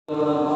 أن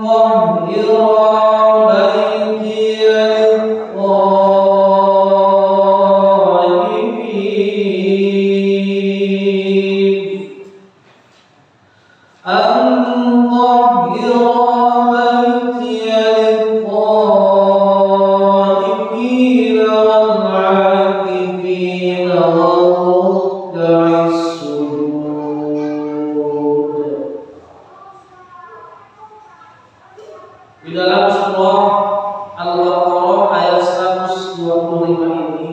طهر surah Al-Baqarah ayat 125 ini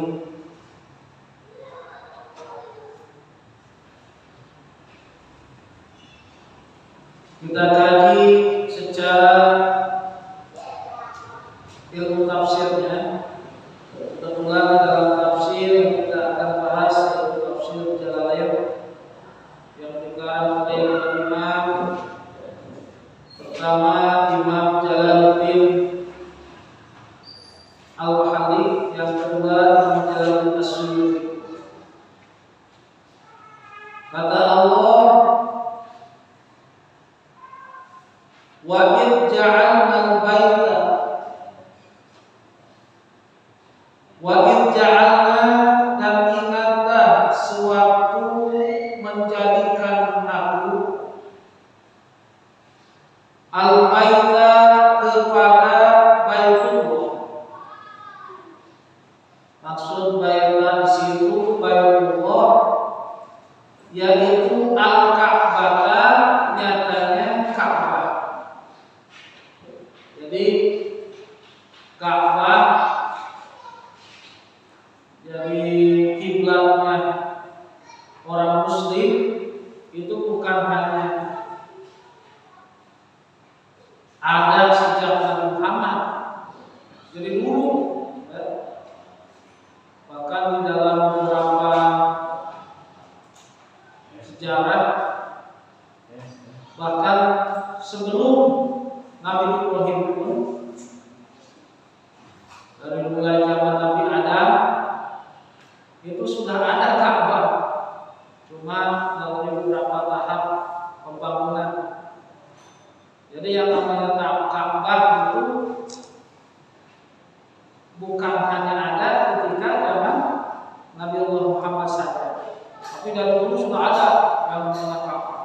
kita kaji secara ilmu tafsirnya. Kebetulan dalam tafsir kita akan bahas ilmu tafsir Jalalain yang dikarang oleh Imam pertama Imam Jalaluddin Al-Wahidi, yang kedua Imam Jalaluddin As-Suyuti. Kata Allah, wa id ja'alna al-baita wa id ja'alna, dan ingatlah sewaktu menjadikan aku al-baita kepada Baitullah. Maksud baita di situ Baitullah yaitu al-Ka'bah, nyatanya Ka'bah. Jadi Ka'bah jadi kiblatnya orang Muslim itu bukan hanya ada sejak Nabi Muhammad, jadi dulu, bahkan di dalam beberapa sejarah, bahkan sebelum Nabi Ibrahim pun, dari mulai zaman Nabi Adam itu sudah ada Ka'bah, cuma melalui beberapa tahap pembangunan. Jadi yang namanya Ka'bah itu bukan hanya ada ketika zaman Nabi Allah Muhammad saja, tapi dari dulu sudah ada yang namanya Ka'bah.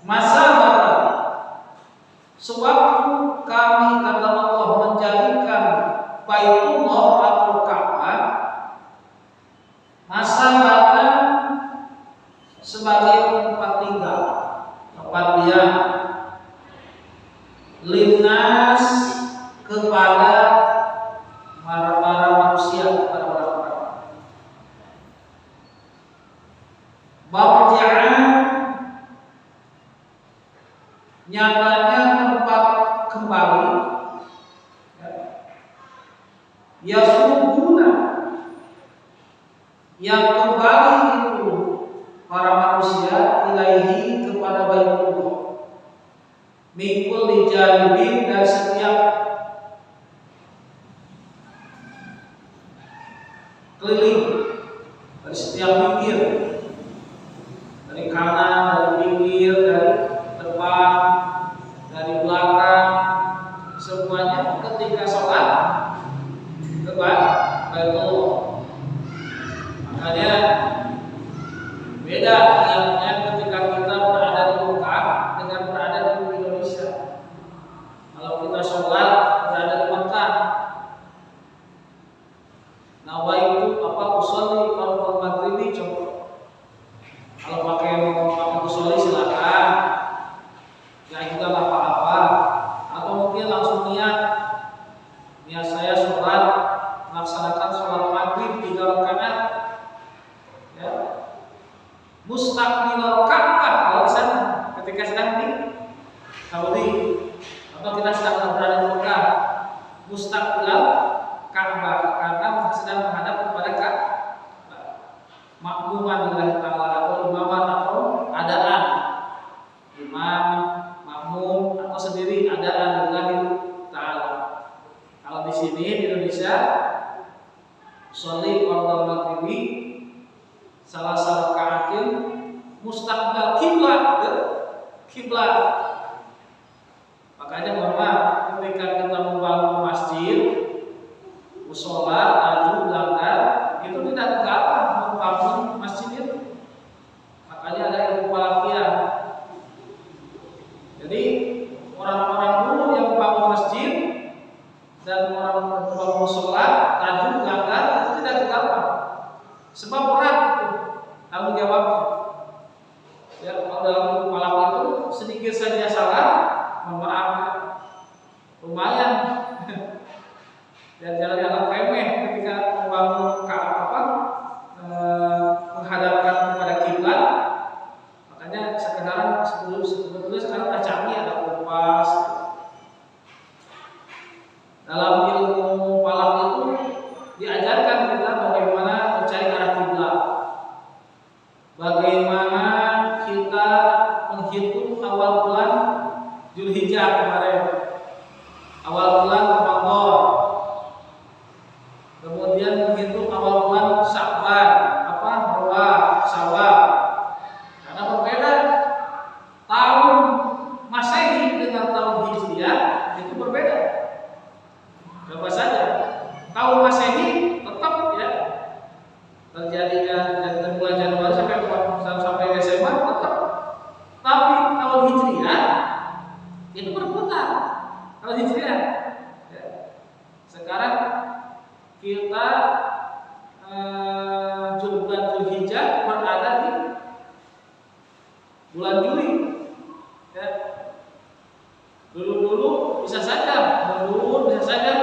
Masa barat, sewaktu kami, kata Allah, menjadikan Baitullah atau Ka'bah, masa barat sebagai tempat tinggal, tempat diam, linnas, kepada para manusia, para orang-orang. Marji'an, nyatanya tempat kembali, yasubuna, yang kembali itu para manusia ilaihi, kepada Baitullah, mikul dijalibin, dari setiap keliling, dari setiap pinggir, dari kanan, dari pinggir, dari depan, dari belakang, semuanya ketika sholat ke Baitullah. Makanya beda niatnya ketika kita berada di Mekah dengan berada di Indonesia. Kalau kita sholat berada di Mekah, nawaitu usolli fardhu maghribi, coba. Kalau pakai usolli silakan, ya kita apa-apa. Atau mungkin langsung niat saya sholat, melaksanakan sholat maghrib 3 rakaat, ya, mustaqbilal Ka'bah kalau sana, ketika sedang di Saudi, atau kita sedang berada di Mekah, mustaqbilal Ka'bah, karena sedang menghadap kepada Ka'bah, makmuman lillahi ta'ala, atau imaman atau adaan, imam, makmum, atau sendiri adaan lillahi ta'ala. Kalau di sini di Indonesia, sholli fardhu maghribi salah rakaatin mustaqbal kiblat. Makanya bahwa ketika kita membangun masjid, mushola, taju, langgar, itu tidak kalah membangun masjid itu. Makanya ada ilmu falakiah. Jadi orang-orang dulu yang membangun masjid dan orang membangun mushola, taju, langgar, itu tidak kalah. Sebab berat itu tanggung jawabnya. Ya, kalau dalam sedikit saja salah, mohon maaf, lumayan. Dan jangan dianggap remeh ketika membangun menghadapkan kepada kiblat. Makanya sekarang sebetulnya sekarang udah canggih, ada kompas. Dalam ilmu falak itu diajarkan kita bagaimana mencari arah kiblat, bagaimana kita menghitung awal bulan Zulhijjah kemarin, awal bulan Ramadan, kemudian menghitung awal bulan Sya'ban, Syawal. Karena berbeda tahun Masehi dengan tahun Hijriah itu berbeda. Coba saja tahun Masehi tetap ya terjadinya dari bulan Januari sampai Desember tetap, tapi tahun Hijriah itu berputar. Tahun Hijriah ya. Sekarang kita bulan Zulhijjah berada di bulan Juli ya. Dulu bisa saja menurun, bisa saja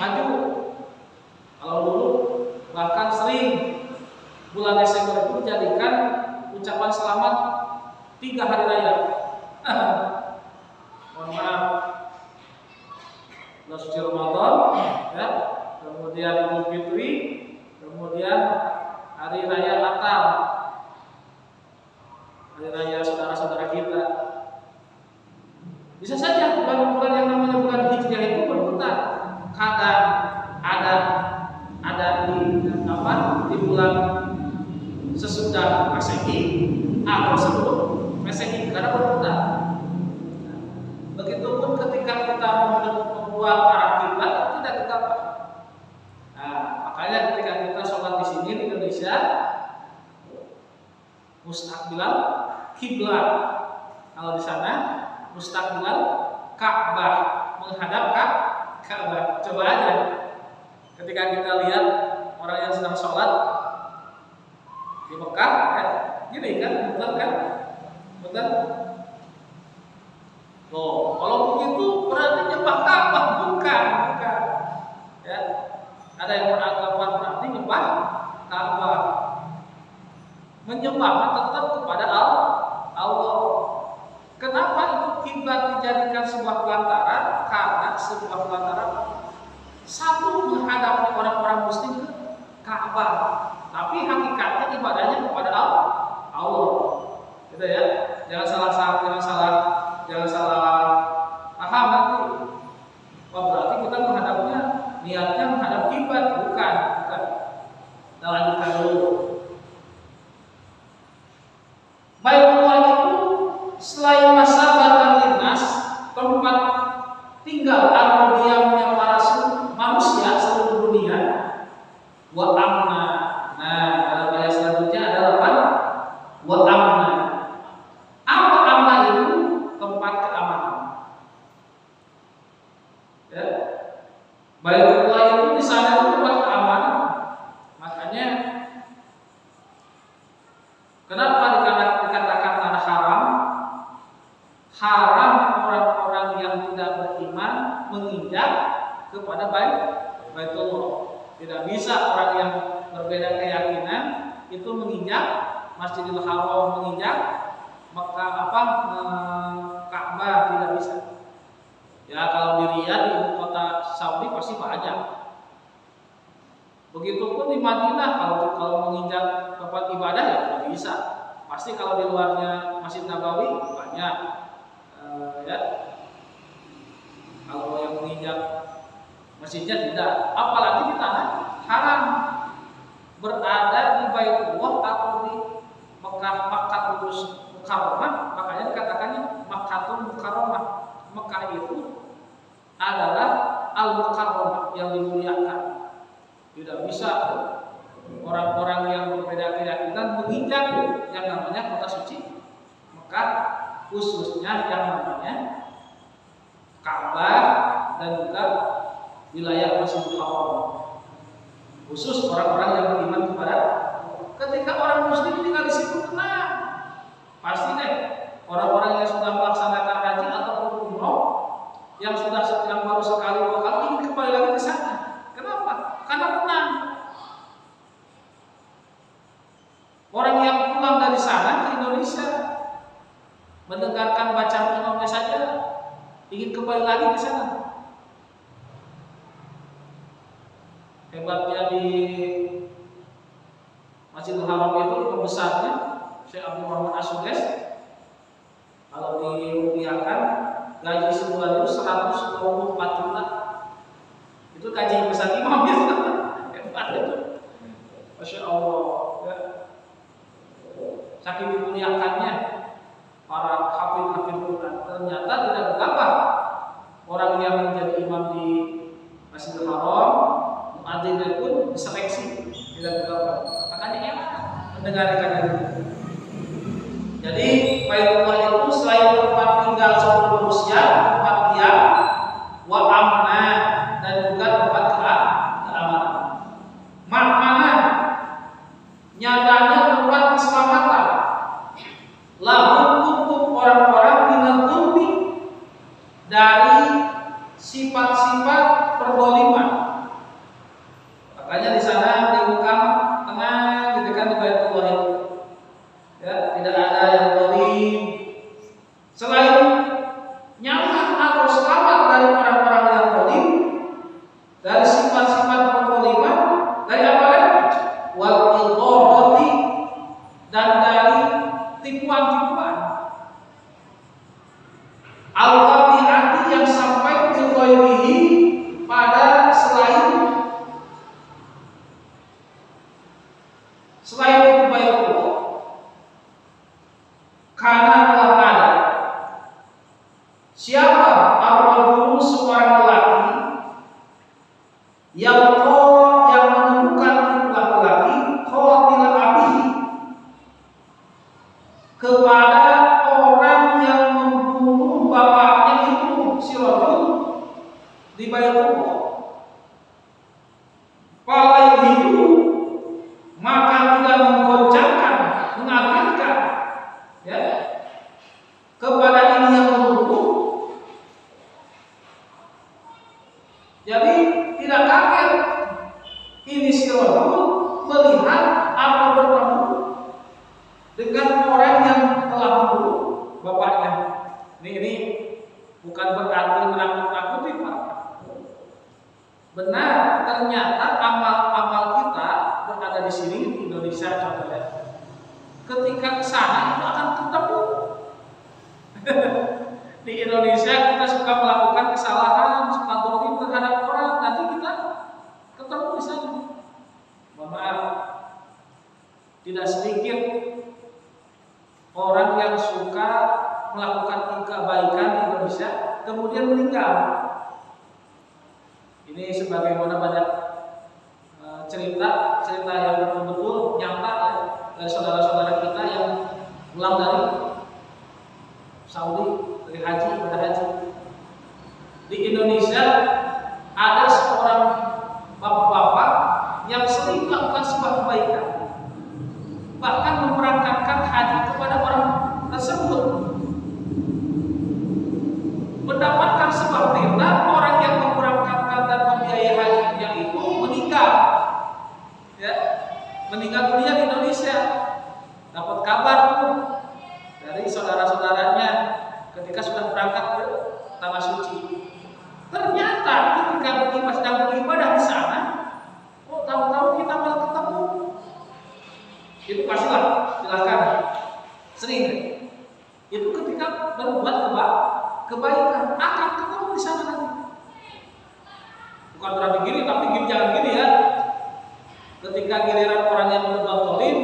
maju. Kalau dulu bahkan sering bulan Desember itu dijadikan ucapan selamat 3 hari raya. Mohon maaf, bulan suci Ramadan ya, kemudian Idul Fitri, kemudian hari raya Natal, hari raya saudara-saudara kita. Bisa saja bulan-bulan yang namanya bulan Hijriah itu berputar. Kadang ada di bulan sesudah Masehi atau sebelum Masehi, karena berputar. Begitupun ketika kita membuat arah kiblat tidak tetap. Nah, makanya ketika kita sholat di sini di Indonesia, mustaqbilal kiblat. Kalau di sana mustaqbilal Ka'bah, menghadap Ka'bah. Coba aja ketika kita lihat orang yang sedang sholat di Mekah, ya, gini kan, betul kan? Betul. Loh, kalau begitu berarti nyembah Ka'bah, bukan. Ya, ada yang beranggapan berarti nyembah Ka'bah. Menyembah tetap kepada Allah. Kenapa itu kiblat dijadikan sebuah pelantara? Karena sebuah pelantara satu menghadapi orang-orang muslim ke Ka'bah, tapi hakikatnya ibadahnya kepada Allah. Gitu ya. Jangan salah paham nanti. Wah, berarti kita menghadapnya niatnya menghadap kiblat, bukan. Kita lanjutkan dulu. Baitullah itu selain masabatan linnas, tempat tinggal atau diamnya para manusia seluruh dunia, wa amna. Nah, dalam ayat selanjutnya adalah apa? Wa amna. Apa amna itu? Tempat keamanan. Ya. Baitullah itu di sana itu tempat keamanan. Makanya kenapa dikatakan tanah haram? Haram orang-orang yang tidak beriman menginjak kepada Baitullah. Tidak bisa orang yang berbeda keyakinan itu menginjak Masjidil Haram, menginjak Ka'bah, tidak bisa. Ya, kalau di Riyadh, di ibu kota Saudi pasti banyak. Begitupun di Madinah, kalau menginjak tempat ibadah ya tidak bisa. Pasti kalau di luarnya Masjid Nabawi banyak. Ya, kalau yang menginjak masjidnya tidak, apalagi di tanah haram, berada di Baitullah atau di Makkahul Mukarramah, makanya dikatakannya Makkahul Mukarramah. Mekah itu adalah Al-Mukarramah, yang dimuliakan. Tidak bisa orang-orang yang berbeda keyakinan menginjak yang namanya kota suci Mekah, khususnya yang namanya Ka'bah dan juga wilayah Masjidil Haram. Khusus orang-orang yang beriman kepada. Ketika orang muslim tinggal di situ tenang, pasti deh orang-orang yang sudah mendengarkan bacaan imamnya saja ingin kembali lagi ke sana. Hebatnya di Masjidil Haram itu imam besarnya Syekh Abdul Rahman As-Sudais, kalau dirupiahkan gaji sebulan itu 124 juta. Itu gaji besar imam ya. Hebat itu. Masya Allah ya. Saking dimuliakannya para hafid-hafid Quran, ternyata tidak betapa orang yang menjadi imam di Masjidil Haram, muadzinnya pun diseleksi, tidak betapa. Makanya enak mendengarkan itu. Jadi Baitullah itu selain tempat tinggal seluruh manusia, tempat diam, wa amna, dan juga tempat keamanan. Maknanya nyatanya tempat keselamatan. Lalu untuk orang-orang minal-zulmi, dari sifat-sifat perdoliman. Makanya di sana di Mekah tengah gitu kan di Baitullah itu. Ya, tidak ada yang zalim. Selain nyaman atau selamat dari orang-orang yang zalim, dari sifat-sifat perdoliman, dari apa lagi? Wal idghati, dan dari tipuan-tipuan. Al-Qati'ati, yang sampai bil ghairihi, pada selain itu Baitullah. Karena telah ada siapa ar-rajulu, seorang lelaki, yang menemukan laki-laki qatil abihi, kepada orang yang membunuh bapaknya itu, si rajul di Baitullah. Fala itu, maka tidak menggoncangkan, mengagetkan ya kepada ini yang membunuh. Jadi tidak kaget ini si rajul melihat atau bertemu dengan orang yang telah membunuh bapaknya. Ini bukan berarti menakut-nakuti, Pak. Benar, ternyata amal-amal kita berada di sini di Indonesia contohnya. Ketika ke sana itu akan ketemu. Di Indonesia kita suka melakukan kesalahan, suka zalim terhadap orang, nanti kita ketemu di sana. Mohon maaf, tidak sedikit orang yang suka melakukan kebaikan di Indonesia kemudian meninggal. Ini sebagaimana banyak cerita yang betul-betul nyata dari saudara-saudara kita yang pulang dari Saudi, dari haji, ibadah haji. Di Indonesia ada seorang bapak-bapak yang sering melakukan sebuah kebaikan, bahkan memberangkatkan haji kepada orang tersebut, mendapatkan sebuah berita orang yang memberangkatkan dan membiayai hajinya itu meninggal, ya, meninggal dunia di Indonesia. Dapat kabar tuh dari saudara-saudaranya ketika sudah berangkat ke tanah suci. Ternyata ketika sedang beribadah di sana, kok tahu-tahu kita malah ketemu. Itu pastilah, silakan. Sering. Itu ketika berbuat kebaikan akan ketemu di sana nanti. Bukan berarti gini, tapi gini jangan gini ya. Ketika giliran orang yang berbuat zalim,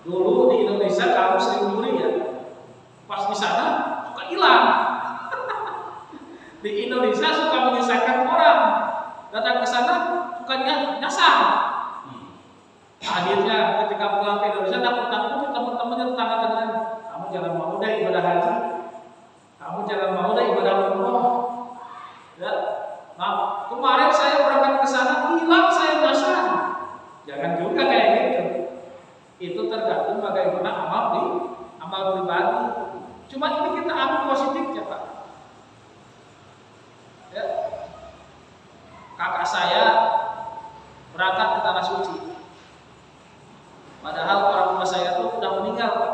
dulu di Indonesia kamu sering nyuri ya. Pas di sana suka hilang. Di Indonesia suka menyisakan orang. Datang ke sana suka nyasar. Akhirnya ketika pulang ke Indonesia takut-takut teman-temannya tetangga-tetangga, kamu jangan mau deh ibadah haji, kamu jangan mau deh ibadah umroh. Ya, nah, kemarin saya berangkat ke sana hilang, saya nyasar. Jangan juga kayak gitu. Itu tergantung bagaimana amal pribadi. Cuma ini kita ambil positifnya, Pak. Ya. Kakak saya berangkat ke tanah suci. Padahal orang tua saya tuh sudah meninggal, Pak.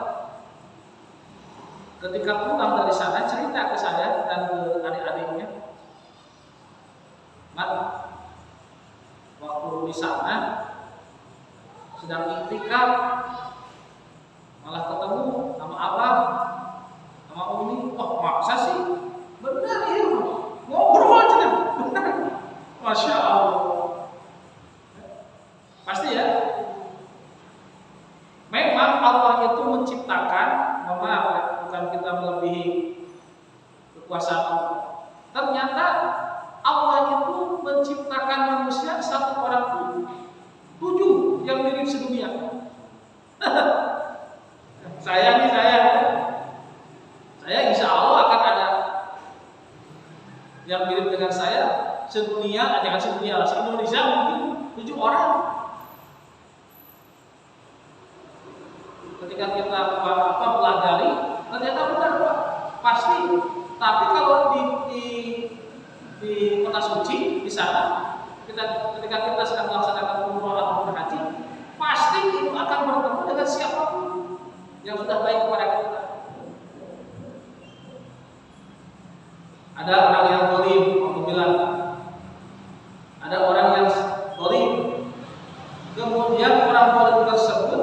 Ketika pulang dari sana cerita ke saya dan ke adik-adiknya, Mat, waktu di sana sedang iktikaf malah ketemu sama abang, sama umi. Oh maksa sih? Benar ya, ngobrol aja, benar. Masya Allah. Pasti ya. Memang Allah itu menciptakan, bukan kita melebihi kekuasaan Allah. Ternyata Allah itu menciptakan manusia satu orang tujuh yang mirip sedunia. Saya insya Allah akan ada yang mirip dengan saya sedunia, jangan sedunia lah, se-Indonesia mungkin 7 orang. Ketika kita pelajari, ternyata benar Pak, pasti. Tapi kalau di kota suci di sana, ketika kita sedang melaksanakan umroh atau berhaji, pasti itu akan bertemu dengan siapapun yang sudah baik kepada kita. Ada orang yang zalim, alhamdulillah. Ada orang yang zalim. Kemudian orang zalim tersebut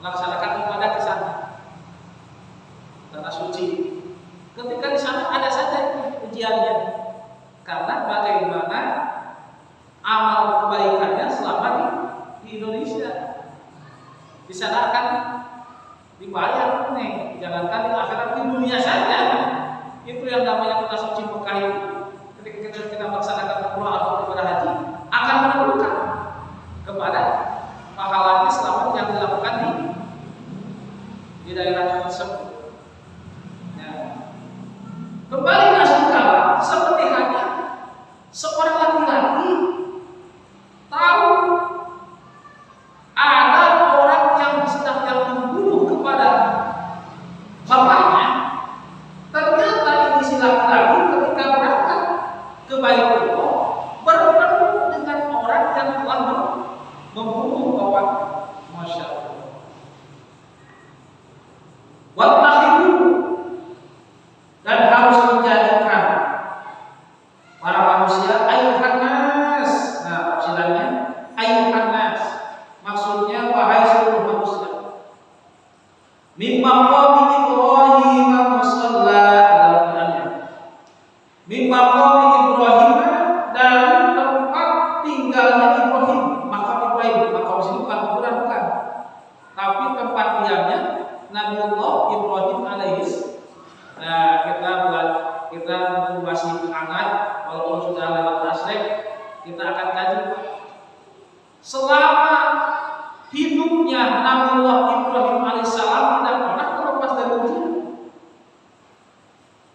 melaksanakan ibadah di sana, tanah suci. Ketika di sana ada saja ujiannya, karena bagaimana amal kebaikannya selama di Indonesia. Di sana akan dibayar nih, jangankan di akhirat, di dunia saja. Itu yang namanya kota suci Mekah itu. Ketika kita melaksanakan umrah atau ibadah haji, akan menentukan kepada pahalanya selama yang dilakukan di daerah tersebut. Nah, kembali ke saudara, seperti halnya seorang laki-laki tahu ada orang yang sedang membunuh kepada bapaknya. Ternyata ini si laki-laki ketika berangkat ke Baitullah bertemu dengan orang yang telah membunuh bapaknya. Masya Allah. Wattahidu, dan harus menjadikan para manusia ayuhan nas. Nah, tafsirannya ayuhan nas, maksudnya wahai seluruh manusia. Mimma qawmi Ibrahim musalla, mimma qawmi Ibrahim, dari tempat tinggalnya Ibrahim. Makam Ibrahim, makam sini bukan kuburan, bukan, tapi tempat diamnya Nabiullah Ibrahim alaihis. Nah, kita masih hangat, walaupun sudah lewat tasrek, kita akan kaji. Selama hidupnya Nabiullah Ibrahim alaihissalam tidak pernah terlepas dari ujian.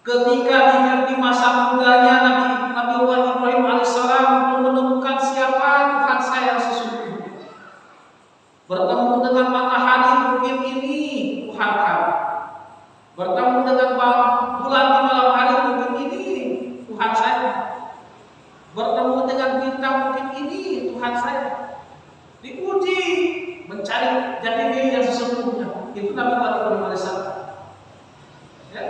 Ketika di masa mudanya Nabiullah Ibrahim alaihissalam menemukan siapa Tuhan saya yang sesungguhnya. Bertemu dengan matahari mungkin ini Tuhan kami. Bertemu dengan bulan di malam hari mungkin ini Tuhan saya. Bertemu dengan bintang mungkin ini Tuhan saya. Diuji mencari jati diri yang sesungguhnya. Itu Nabi Ibrahim alaihissalam. Ya.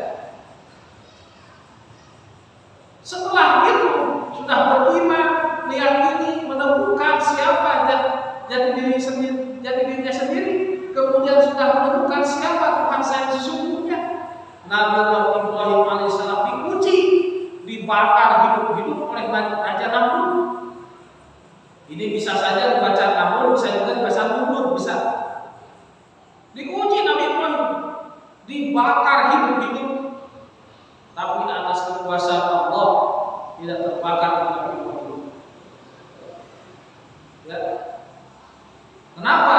Setelah itu sudah beriman, meyakini, menemukan siapa jati dirinya sendiri, kemudian sudah menemukan siapa Tuhan saya sesungguhnya. Nabi Ibrahim alaihissalam diuji, dibakar hidup-hidup oleh Raja Namrud. Ini bisa saja dibaca Namrud, bisa juga dibaca Namrud, bisa. Diuji Nabi Ibrahim, dibakar hidup-hidup, tapi atas kekuasaan Allah tidak terbakar Nabi Ibrahim. Ya. Kenapa?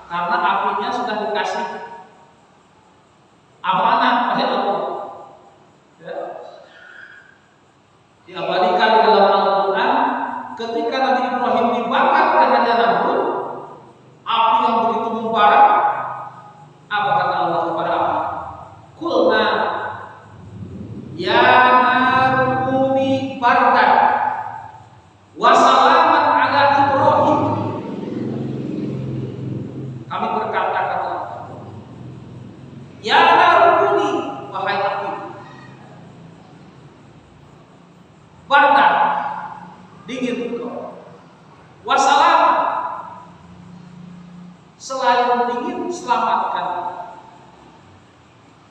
Karena apinya sudah dikasih amanah oleh Allah. Ya. Diabadikan di dalam Al-Quran, ketika Nabi Ibrahim dibakar oleh Raja Namrud, api yang begitu membara, apa kata Allah kepada api? Kulna Ya narkuni, wahai api, bardan, dingin engkau, wasalam, selain dingin selamatkan,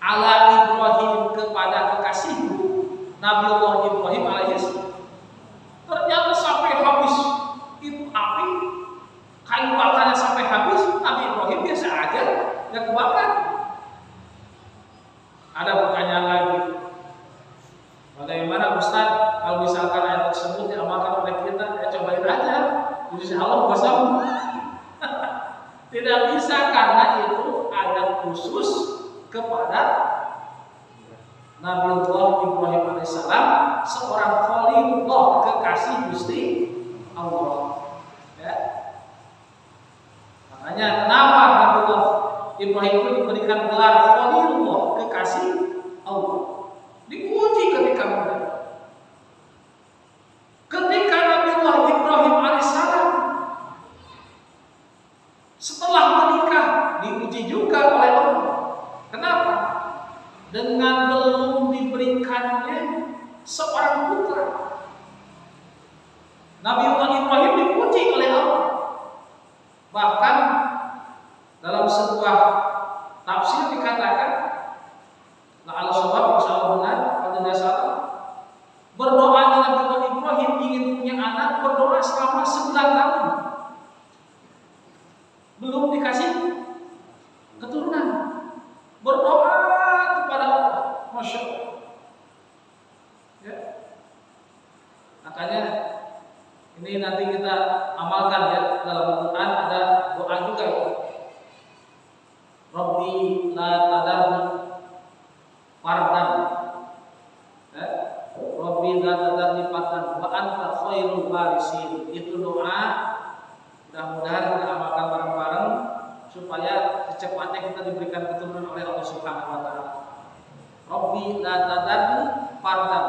ala Ibrahim, kepada kekasihku Nabi Allah Ibrahim alaihissalam. Ternyata sampai habis itu api, kayu bakarnya sampai habis, Nabi Ibrahim biasa aja, nggak kebakar. Ada pertanyaan lagi, bagaimana Ustaz kalau misalkan ayat tersebut diamalkan oleh kita? Ya cobain aja, insya Allah bersama. Tidak bisa, karena itu ayat khusus kepada Nabi Allah Ibrahim alaihissalam, seorang khalilullah, kekasih Gusti Allah. Ya. Makanya nama Nabi Allah Ibrahim itu diberikan gelar khalilullah, kekasih Allah. Diuji ketika muda. Ketika Nabi Allah Ibrahim alaihissalam setelah menikah diuji juga oleh Allah. Kenapa? Dengan belum diberikannya seorang putra. Nabi Allah Ibrahim dipuji oleh Allah. Bahkan dalam sebuah tafsir dikatakan, la'alla shawab, insyaallah benar, kalau tidak salah, berdoanya Nabi Allah Ibrahim ingin punya anak, berdoa selama 9 tahun. Belum dikasih keturunan. Berdoa kepada Allah, Masya Allah. Ya. Makanya ini nanti kita amalkan ya, dalam Al-Quran ada doa juga ya. Rabbi la tadarni fardan, ya. Rabbi la tadarni fardan wa anta khairul warisin. Itu doa, mudah-mudahan kita amalkan bareng-bareng supaya secepatnya kita diberikan keturunan oleh Allah Subhanahu wa taala. Rabbi la tadarni fardan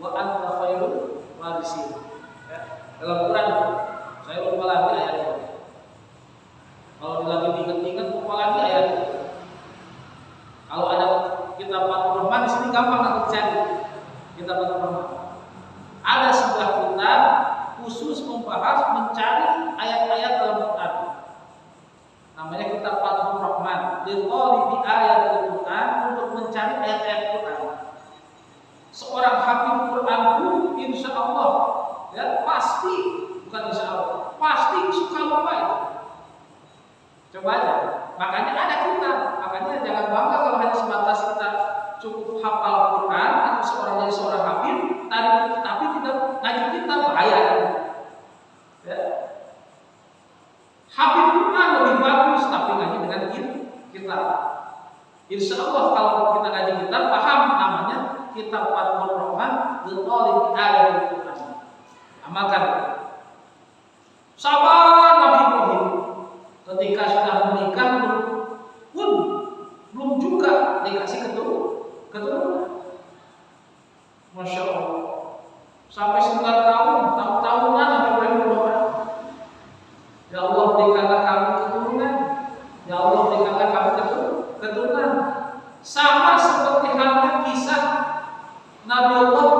wa anta khairul warisin. Ya. Dalam Quran saya lupa lagi ayatnya. Kalau lagi diingat-ingat lupa lagi ayatnya. Kalau ada kitab Fathur Rahman di sini gampang untuk cari. Kitab Fathur Rahman. Ada sebuah kitab khusus membahas mencari ayat-ayat dalam Quran. Namanya kitab Fathur Rahman. Liqalibi ayatul Quran, untuk mencari ayat-ayat Quran. Seorang hafid Quran pun insya Allah ya pasti, bukan insya Allah, pasti suka lupa itu. Coba aja. Makanya ada kitab. Makanya jangan bangga kalau hanya sebatas kita cukup hafal Quran atau seorang jadi seorang hafid, tapi tidak ngaji kitab, bahaya. Ya. Hafid Quran lebih bagus, tapi ngaji dengan kitab. Insya Allah kalau kita ngaji kitab, paham namanya kitab Fathur Rahman, Liqalibi ayatul Quran. Amalkan. Sabar Nabi Ibrahim ketika sudah menikah pun belum juga dikasih keturunan. Masya Allah. Sampai 9 tahun, tahunan Nabi Ibrahim berdoa, ya Allah berikanlah kami keturunan, ya Allah berikanlah kami keturunan. Sama seperti halnya kisah Nabi Allah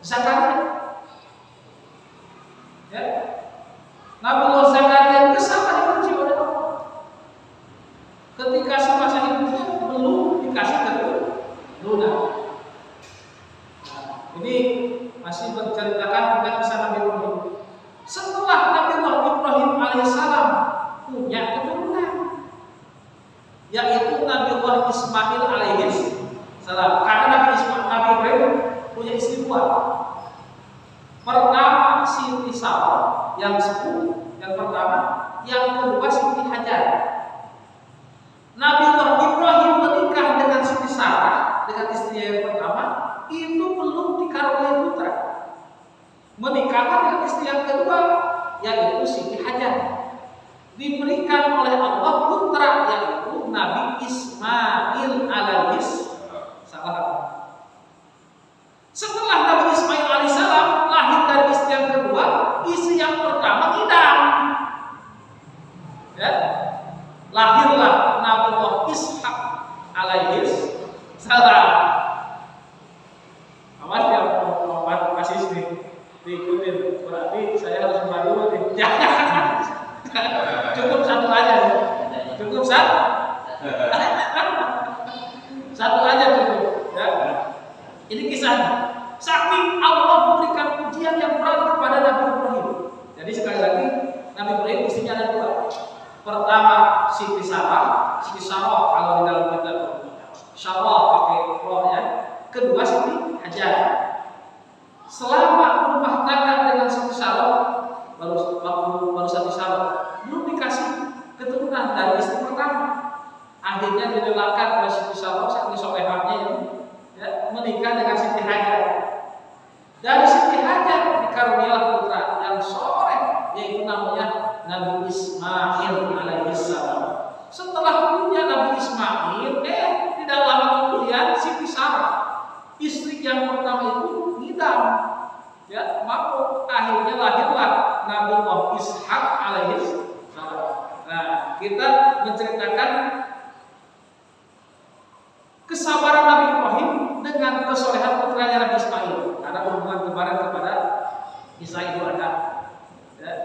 Zakaria. Ya. Nabi Allah Zakaria itu sama dipuji oleh Allah. Ketika semasa hidupnya belum dikasih keturunan. Nah, ini masih berceritakan tentang kisah Nabi Ibrahim. Setelah Nabi Ibrahim alaihissalam punya keturunan, yaitu Nabi Allah Ismail alaihissalam. Karena Nabi Ibrahim punya istri 2. Pertama Siti Sarah yang sepuh, yang pertama, yang kedua Siti Hajar. Nabi Ibrahim menikah dengan Siti Sarah, dengan istrinya yang pertama, itu belum dikaruniai putra. Menikahkan dengan istri yang kedua, yaitu Siti Hajar. Diberikan oleh Allah putra, yaitu Nabi Ismail alaihissalam. Setelah Nabi Ismail alaihissalam lahir dari istri yang kedua, istri yang pertama idam. Ya. Lahirlah Nabi Allah Ishak alaihi salam. Awas ya mau kasih sini diikutin, berarti saya harus membantu nih. Jangan. Cukup satu aja. Cukup satu aja cukup. Ya. Ini kisahnya. Saking Allah memberikan ujian yang berat kepada Nabi Ibrahim. Jadi sekali lagi Nabi Ibrahim istrinya ada dua. Pertama Siti Sarah kalau di dalam kitab Sarah pakai roh ya. Kedua Siti Hajar. Selama rumah tangga dengan Siti Sarah baru Siti Sarah belum dikasih keturunan dari istri pertama. Akhirnya direlakan oleh Siti Sarah saking solehahnya ya, menikah dengan Siti Hajar. Dari Siti Hajar dikarunialah putra yang soleh, yaitu namanya Nabi Ismail alaihissalam. Setelah punya Nabi Ismail, tidak lama kemudian Siti Sarah, istri yang pertama itu ngidam, ya, mabuk. Akhirnya lahirlah Nabi Ishak alaihissalam. Nah, kita menceritakan kesabaran Nabi Ibrahim dengan kesolehan putranya Nabi Ismail. Ada hubungan kemarin kepada Isa itu ada. Ya.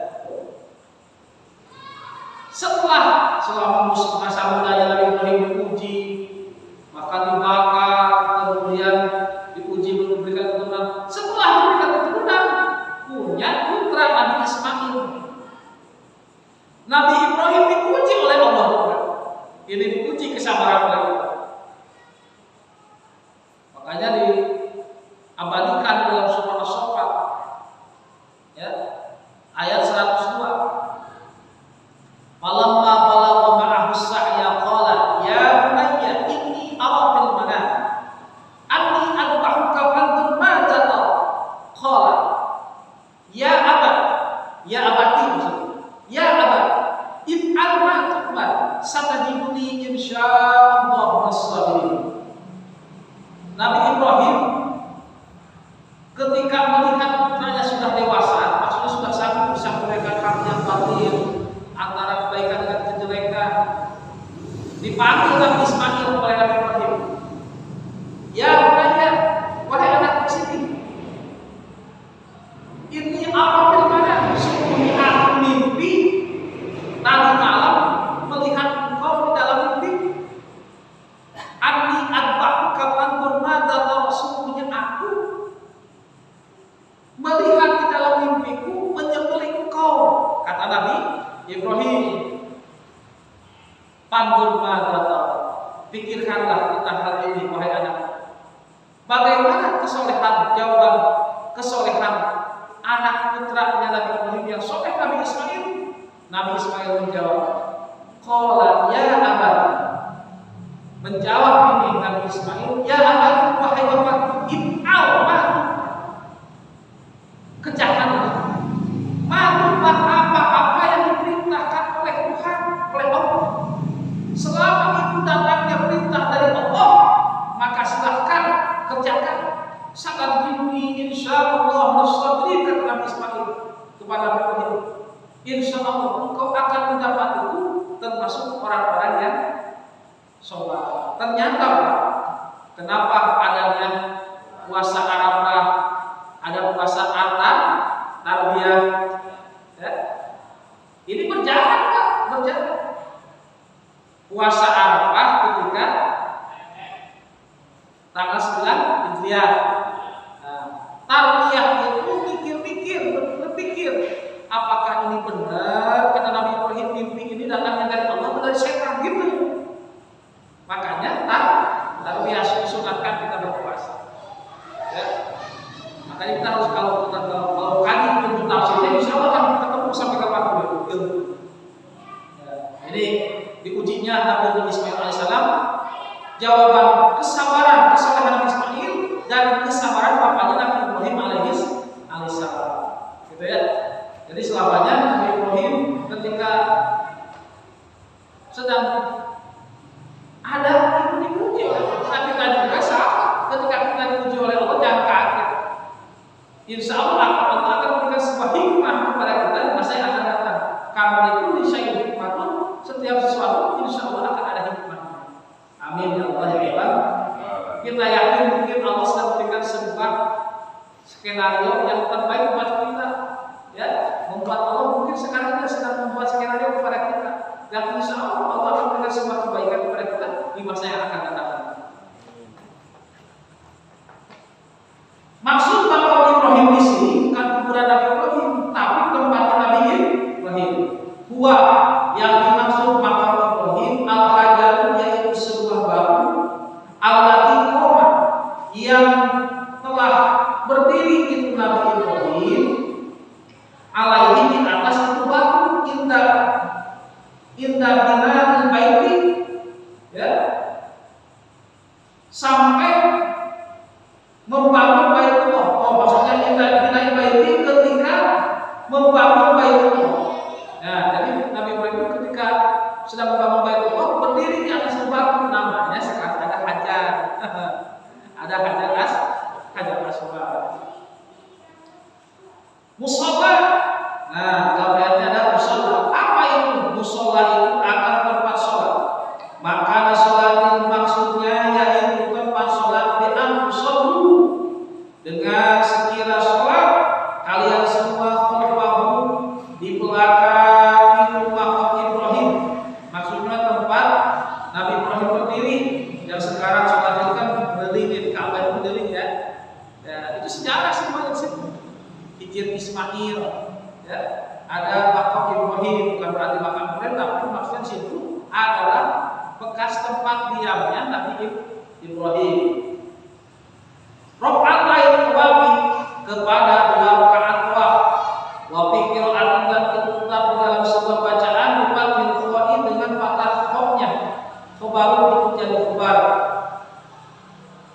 Selama masa mudanya Nabi Ibrahim diuji, maka dibakar, kemudian diuji memberikan keturunan. Setelah memberikan keturunan, punya putra Nabi Ismail. Nabi Ibrahim diuji oleh Allah. Ini diuji kesabaran oleh Allah. Makanya diabadikan dalam surah As-Saffat ya, ayat 102. Falamma balagha ma'ahu as-sa'ya qala ya bunayya inni ara fil manam anni adbahuka fanzur madza tara. Qala ya abati if'al ma tu'mar satajiduni insyaallah as-sabirin. Nabi Ibrahim ketika melihat putranya sudah dewasa, maksudnya sudah sanggup bisa membedakan hak yang batil antara kebaikan dan kejelekan, dipanggil Nabi Ismail oleh Nabi Ibrahim. Ya bunayya, wahai anakku sini, ini apa mana? Sungguh aku mimpi tadi malam melihat engkau di dalam mimpi. Ani adbahuka fanzur madza tara. Sungguhnya aku melihat di dalam mimpiku menyembelih engkau. Kata Nabi Ibrahim, fanzur madza tara. Pikirkanlah tentang hal ini wahai anakku. Bagaimana jawaban kesolehan anak putranya Nabi Ibrahim yang soleh Nabi Ismail? Nabi Ismail menjawab, qala ya abadi. Menjawab ini Nabi Ismail, ya abadi, wahai bapak, if'al ma kerjakanlah apa yang diperintahkan oleh Tuhan, oleh Allah. Selama itu datangnya perintah dari Allah, maka silahkan kerjakan. Sangat bingung, insyaallah nasabri, kata Nabi Ismail kepada Nabi Ibrahim. Insyaallah engkau akan mendapatiku termasuk orang-orang yang sholat. Ternyata kenapa adanya puasa Arafah, ada puasa Atam, tarbiyah, ya? Ini berjalan Pak, berjalan. Puasa Arafah ketika tanggal 9 Hijriah. Nah, tarbiyah itu berpikir, apakah ini benar kata Nabi Ibrahim, mimpi ini datangnya dari Allah atau dari setan gitu. Makanya tarbiyah disunatkan kita berpuasa. Ya. Makanya kita harus kalau kali untuk tafsirnya insya Allah kan ketemu sampai kapan dulu. Ya. Ini diujinya Nabi Ismail alaihissalam, jawaban kesabaran Nabi Ismail dan kesabaran bapaknya Nabi Ibrahim alaihissalam. Gitu ya. Jadi selamanya Nabi Ibrahim ketika sedang ada itu dipuji oleh Allah. Kita juga sama. Ketika kita dipuji oleh Allah, jangan kaget. Insya Allah Allah akan memberikan sebuah hikmah kepada kita di masa yang akan datang. Karena itu niscaya hikmah, setiap sesuatu insya Allah akan ada hikmah. Amin ya Allah ya Tuhan. Kita yakin mungkin Allah sedang memberikan sebuah skenario yang terbaik buat kita. Ya, membuat Allah mungkin sekarang kita sedang membuat skenario kepada kita. Dan insya Allah Allah akan memberikan sebuah kebaikan kepada kita di masa yang akan datang. Maksud makam Ibrahim di sini bukan kuburan Nabi Ibrahim, tapi tempat Nabi Ibrahim. Huwa yang dimaksud makam Ibrahim al-hajar, yaitu sebuah batu allati qoma yang telah berdiri itu Nabi Ibrahim alaihi di atas itu batu indah binaan baiti, ya, sampai membangun Baitullah. Oh, maksudnya indah binaan baiti ketika membangun Baitullah. Nah, jadi Nabi Ibrahim ketika sedang membangun Baitullah berdiri di atas batu, namanya sekarang ada hajar. Ada hajar aswad. Musola. Nah, kalau ayatnya ada musola. Apa itu? Musola itu akan tempat sholat. Maka sholatin maksudnya yaitu tempat sholat dengan musola. Dengan sekira sholat kalian semua khalfahu di belakang itu makam Ibrahim. Maksudnya tempat Nabi Ibrahim berdiri. Yang sekarang sholat itu kan berdiri, Ka'bah itu berdiri ya. Ya, itu sejarah semuanya sih. Hijr Ismail, ya, ada makam Ibrahim, bukan berarti makam Ibrahim, tapi maksudnya situ adalah bekas tempat diamnya Nabi Ibrahim. Rok'atain wafi kepada 2 rakaat waf, wafi qira'atin dan tetap dalam sebuah bacaan bukan bilkhoi dengan fathah khofnya, khobaru itu jadi khobar.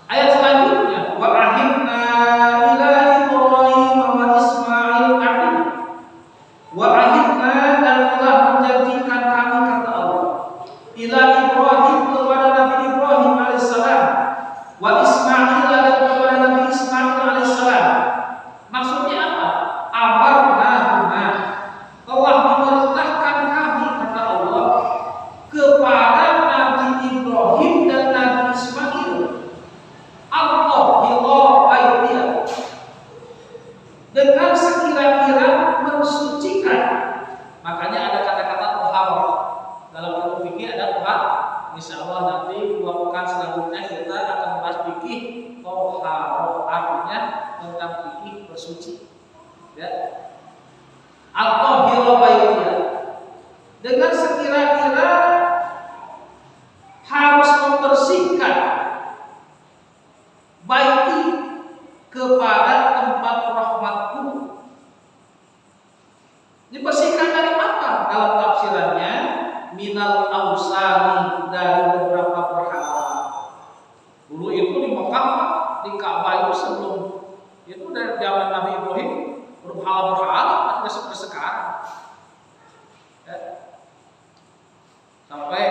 Ayat selanjutnya wa ahidna ila Ibrahim wa Ismail ahid. Wa ahidna dan telah menjanjikan kami kata Allah ila Ibrahim kepada Nabi Ibrahim alaihissalam wa Ismail dan kepada Nabi Ismail alaihissalam. Maksudnya apa? Amarnahuma, telah memerintahkan kami kata Allah kepada Nabi Ibrahim dan Nabi Ismail Allah baitiyah, dengan sekira-kira mensucikan. Makanya ada kata-kata toharo dalam ilmu fikih, ada toharo. Insya Allah nanti 2 pekan selanjutnya kita akan membahas fikih toharo, artinya tentang fikih bersuci. Ya, al-tahira baitiyah, dengan sekira-kira harus membersihkan baiti kepada tempat rahmatku. Dibersihkan dari apa? Dalam tafsirannya minal ausani, dari beberapa berhala. Dulu itu di Mekah, di Ka'bah itu sebelum itu dari zaman Nabi Ibrahim berhala-berhala tidak seperti sekarang. Ya. Sampai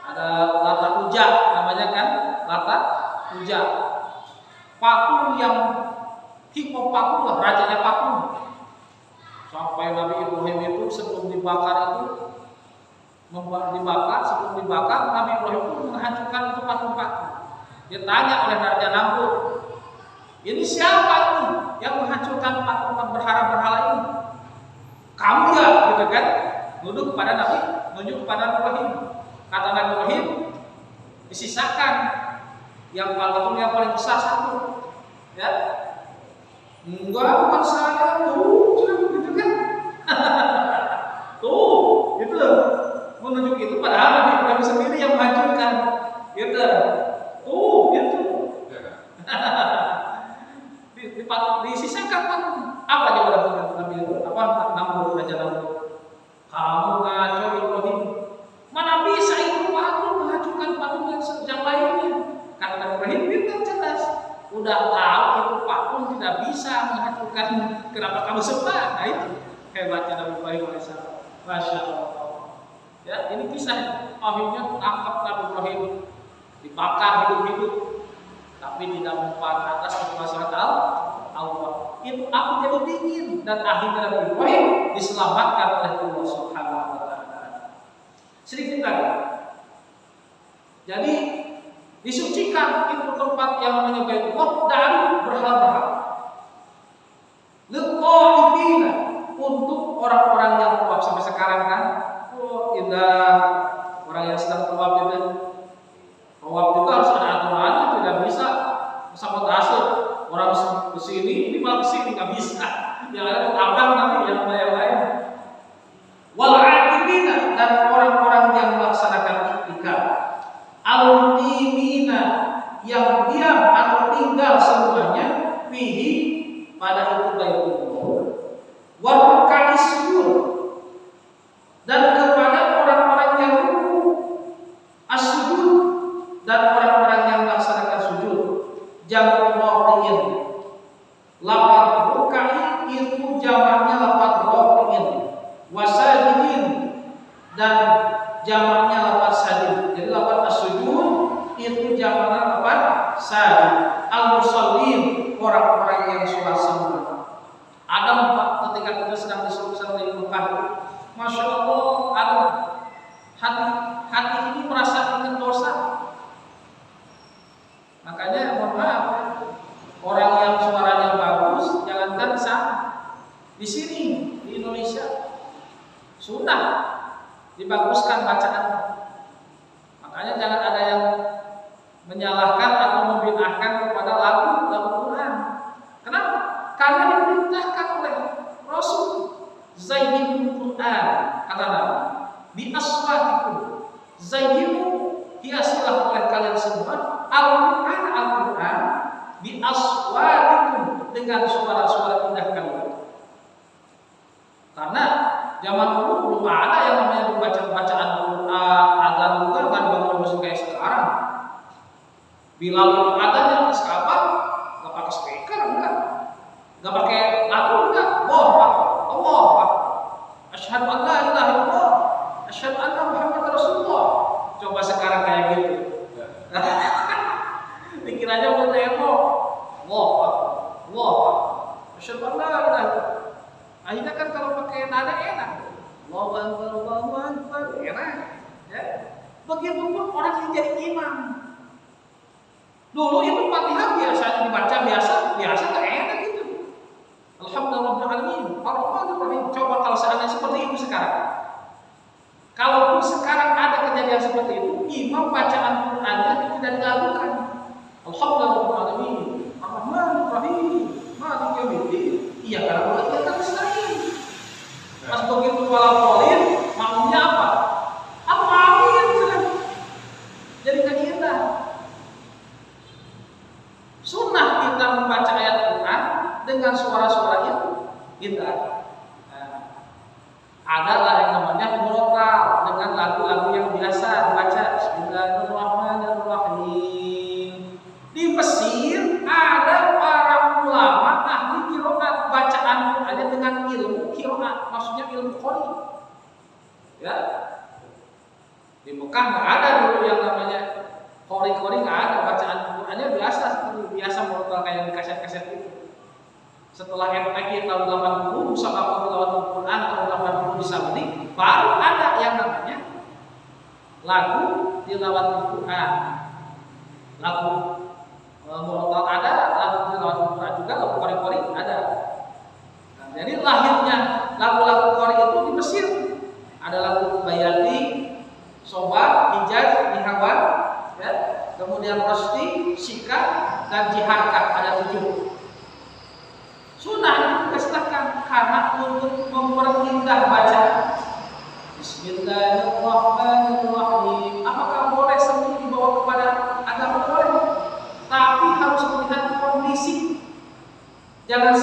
ada Lata Uja namanya kan, Lata Uja. Patung yang hikmah patung lah, rajanya patung. Sampai Nabi Ibrahim itu sebelum dibakar sebelum dibakar Nabi Ibrahim itu menghancurkan itu patung-patung. Dia tanya oleh Raja Namrud, ini siapa ini yang menghancurkan patung berhala-berhala ini? Kamu ya, gitu kan? Nunjuk kepada Nabi Ibrahim. Kata Nabi Ibrahim, disisakan yang patung yang paling besar satu. Ya, enggak, bukan saya, tuh, gitu kan? Tuh, gitu, menunjuk itu padahal Nabi Ibrahim sendiri yang menghancurkan, gitu. Tuh, gitu. Disisakan kan? Apa jawaban Nabi Namrud, Raja Namrud? Kamu ngaco Ibrahim. Mana bisa itu patung menghancurkan patung yang lainnya? Kata Nabi Ibrahim, itu jelas. Udah tahu itu patung tidak bisa menghancurkan, kenapa kamu sembah? Nah itu hebatnya Nabi Ibrahim alaihissalam. Masya Allah. Ya, ini kisah akhirnya tangkap Nabi Ibrahim dibakar hidup-hidup, tapi tidak mempan atas kekuasaan Allah. Itu api jadi dingin dan akhirnya Nabi Ibrahim diselamatkan oleh Allah Subhanahu wa taala. Sedikit lagi. Jadi Disucikan itu tempat yang namanya Baitullah dari berhala-berhala. Liqa'ifina, untuk orang-orang yang tawaf. Sampai sekarang kan, indah orang yang sedang tawaf itu. Tawaf itu harus ada aturannya, tidak bisa sama tasuk. Orang kesini, ini malah kesini, nggak bisa. Yang ada tabrak nanti yang lain. Wal-'akifina, dan orang-orang yang melaksanakan itikaf. Al-muqimina, yang diam atau tinggal semuanya fihi, pada itu Baitullah. Waruka'is sujud, dan kepada orang-orang yang ruku, as-sujud, dan orang-orang yang melaksanakan sujud. Jamak rafi'in, lafaz ruka'i itu jamaknya lafaz rafi'in. Wasajidin, dan jamaknya lafaz sajid. Jadi lafaz as-sujud itu jamaknya lafaz sajid. Al-musallin, orang-orang yang sholat semua. Ada empat ketika kita sedang disuruh di Mekah. Masya Allah, ada hati ini merasa ingin dosa. Makanya mohon maaf, orang yang suaranya bagus jangankan di sana, di sini di Indonesia sudah dibaguskan bacaan. Makanya jangan ada yang menyalahkan atau membid'ahkan kepada lagu Quran. Kenapa? Karena diperintahkan oleh Rasul, zayyinul Quran, kata Nabi, bi aswatikum, zayyinu, hiasilah oleh kalian semua Al-Quran bi aswatikum, dengan suara-suara indah kalian. Karena zaman dulu belum ada yang namanya bacaan Quran, adzan juga kan bagus kayak sekarang. Bilal itu adanya sekapan, nggak pakai speaker, nggak pakai lagu, enggak. Allah, asyhadu an la ilaha illallah, asyhadu anna Muhammadar Rasulullah. Coba sekarang kayak gitu. Dikira aja mau demo. Allah, asyhadu an la ilaha illallah. Akhirnya kan kalau pakai nada enak. Allahu Akbar, enak. Ya. Begitupun orang yang jadi imam. Dulu itu Fatihah biasa dibaca biasa nggak enak gitu. Alhamdulillahirobbilalamin, Ar-Rahmanir Rahim. Coba kalau seandainya seperti itu sekarang. Kalaupun sekarang ada kejadian seperti itu, imam bacaan Qurannya tidak dilakukan. Alhamdulillahirobbilalamin, Ar-Rahmanir Rahim, Maliki Yaumiddin. Iya, karena Allah kita nasta'in. Pas begitu walaupun maunya apa? Amin sudah. Jadi kan indah. Sunnah kita membaca ayat Quran dengan suara-suara itu indah. Adalah yang namanya murotal, dengan lagu-lagu yang biasa dibaca. Bismillahirrahmanirrahim. Di Mesir ada para ulama ahli qiraat, bacaan Qurannya dengan ilmu qiraat, maksudnya ilmu qori. Ya. Di Mekah nggak ada dulu yang namanya qori-qori, nggak ada. Bacaan Qurannya biasa murotal kayak di kaset-kaset itu. Setelah MTQ tahun 80, Musabaqah Tilawatul Quran tahun 80 di Saudi, baru ada yang namanya lagu Tilawatul Quran. Lagu murotal ada, lagu Tilawatul Quran juga, lagu qori-qori ada. Nah, jadi lahirnya lagu-lagu qori itu di Mesir. Ada lagu Bayati, Soba, Hijaz, Nihawan, ya. Kemudian Rosti, Shika, dan Jiharkat, ada 7. Sunnah itu dikasihkan karena untuk memperindah bacaan. Bismillahirrahmanirrahim. Apakah boleh sembunyi dibawa kepada agama? Boleh, tapi harus melihat kondisi. Jangan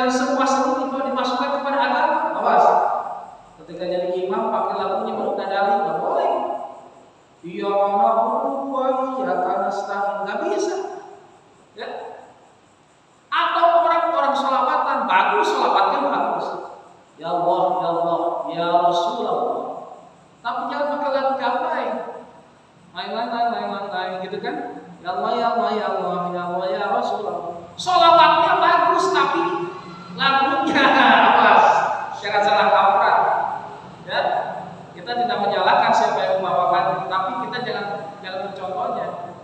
semua sembunyi dimasukkan kepada agama. Awas. Ketika jadi imam pakai lagunya baru nadali, nggak boleh. Iya na'budu wa iyyaka nasta'in, nggak bisa. Ya. Atau orang-orang sholawatan, bagus sholawatnya bagus. Ya Allah, ya Allah, ya Rasulullah. Tapi jangan pakai lagu gapai. Lain gitu kan? Ya Allah, ya Allah, ya Allah, ya Allah, ya Rasulullah. Sholawatnya bagus, tapi lagunya apa? Jangan salah kaprah. Ya, kita tidak menyalahkan siapa yang membawakan, tapi kita jangan mencontohnya.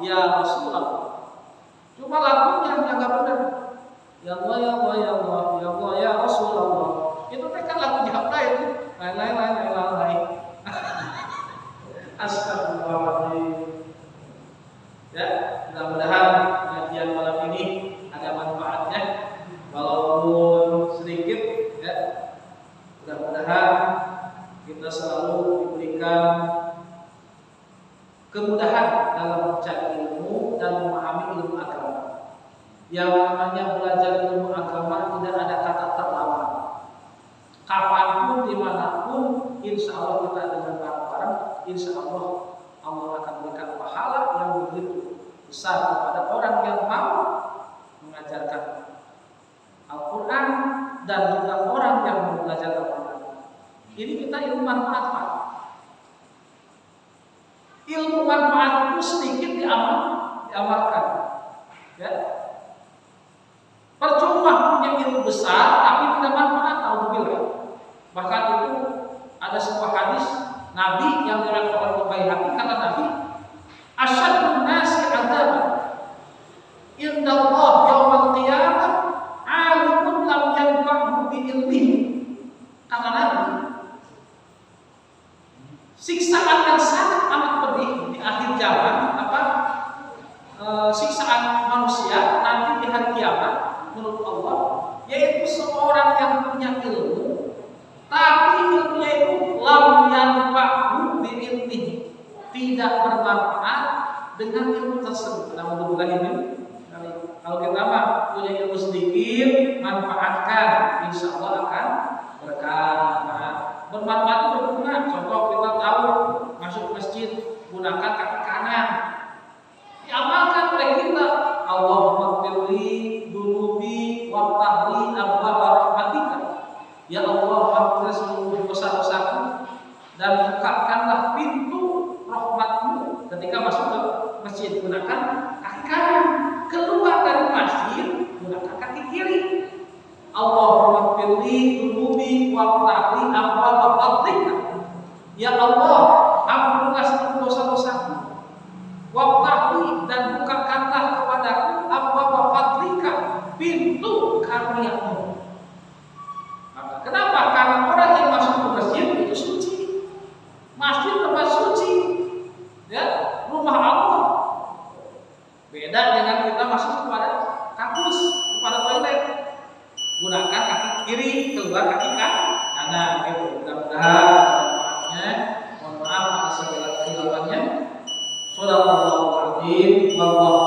ya Rasulullah. Cuma lagunya yang nggak benar. Ya Allah, ya Allah, ya Allah, ya Allah, ya Rasulullah. Itu kan lagu jihad itu. Lain. Astagfirullahaladzim. Ya, mudah-mudahan pengajian malam ini ada manfaatnya, walaupun sedikit. Ya, mudah-mudahan kita selalu diberikan kemudahan dalam mencari ilmu dan memahami ilmu agama. Yang namanya belajar ilmu agama tidak ada kata terlambat. Kapanpun, dimanapun, insya Allah kita dengan bareng-bareng, insya Allah Allah akan berikan pahala yang begitu besar kepada orang yang mau mengajarkan Al-Quran dan juga orang yang mau belajar Al-Quran. Ini kita ilmu manfaat, Pak. Ilmu manfaat itu sedikit diamalkan. Ya. Percuma punya ilmu besar tapi tidak manfaat, alhamdulillah. Bahkan itu ada sebuah hadis Nabi yang diriwayatkan oleh Baihaqi, kata Nabi, asyadun nasi adzab indallah yaumil qiyamah alimun lam yanfa'hu bi ilmihi. Kata Nabi, siksaan yang sangat amat pedih di akhir zaman, siksaan manusia nanti di hari kiamat menurut Allah, yaitu seorang yang punya ilmu tapi ilmunya itu lam yanfa'hu bi ilmihi, tidak bermanfaat dengan ilmu tersebut. Alhamdulillah ini. Kalau kita mah punya ilmu sedikit, manfaatkan, insya Allah akan berkah. Bermanfaat itu berguna. Contoh kita tahu masuk masjid gunakan kaki kanan, diamalkan oleh kita. Allahumma firli dunubi wa tahri abwaba rahmatika. Ya Allah, ampuni seluruh dosa-dosaku dan bukakanlah pintu rahmatmu. Ketika masuk ke masjid gunakan kaki kanan, keluar dari masjid gunakan kaki kiri. Allahumma firli dunubi wa tahri abwaba fadlika. Ya Allah, ampunilah seluruh dosa-dosaku. Wa tahri, dan bukakanlah kepadaku abwaba fadlika, pintu karunia-Mu. Kenapa? Karena orang yang masuk ke masjid itu suci. Masjid tempat suci, ya, rumah Allah. Beda dengan kita masuk kepada kampus, kepada toilet. Gunakan kaki kiri, keluar kaki kanan. Itu mudah-mudahan manfaatnya. Mohon maaf atas segala kesilapannya. Shallallahul alaihi wa sallam.